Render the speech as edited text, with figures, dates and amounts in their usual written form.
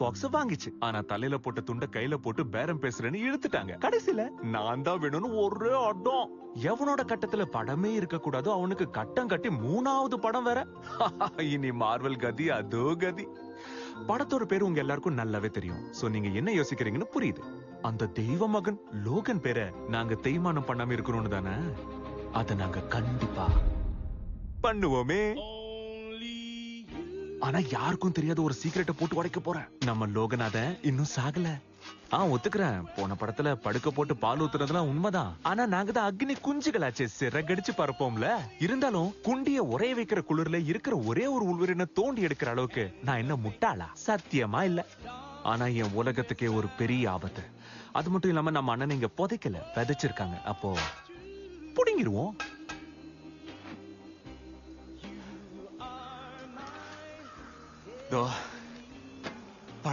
Box வாங்கிச்சு. ஆனா தலையில போட்ட துண்ட கையில போட்டு பேரம் பேசுறேன்னு இழுத்துட்டாங்க. கடைசியில நான் தான் வேணும்னு ஒரே அடம். எவனோட கட்டத்துல படமே இருக்க கூடாதோ அவனுக்கு கட்டம் கட்டி 3வது படம் வேற. இனி மார்வல் கதி அதோ கதி. படத்தோட பேரு உங்க எல்லாருக்கும் நல்லாவே தெரியும். சோ நீங்க என்ன யோசிக்கிறீங்கன்னு புரியுது. அந்த தெய்வ மகன் லோகன் பேரை நாங்க தேய்மானம் பண்ணாம இருக்கணும்னு தானே? அத நாங்க கண்டிப்பா பண்ணுவோமே. ஆனா யாருக்கும் தெரியாத ஒரு சீக்கிரட்டை போட்டு உடைக்க போறேன். நம்ம லோகநாத இன்னும் சாகல. ஒத்துக்கிறேன், போன படத்துல படுக்க போட்டு பால் ஊத்துறதுலாம் உண்மைதான். ஆனா நாங்க தான் அக்னி குஞ்சுகளாச்சே, சிறகடிச்சு பறப்போம்ல. இருந்தாலும் குண்டிய உரைய வைக்கிற குளிர்ல இருக்கிற ஒரே ஒரு உள்வரின தோண்டி எடுக்கிற அளவுக்கு நான் என்ன முட்டாளா? சத்தியமா இல்ல. ஆனா என் உலகத்துக்கே ஒரு பெரிய ஆபத்து. அது மட்டும் இல்லாம நம்ம அண்ணன் இங்க புதைக்கல, விதைச்சிருக்காங்க. அப்போ புடிங்கிருவோம்.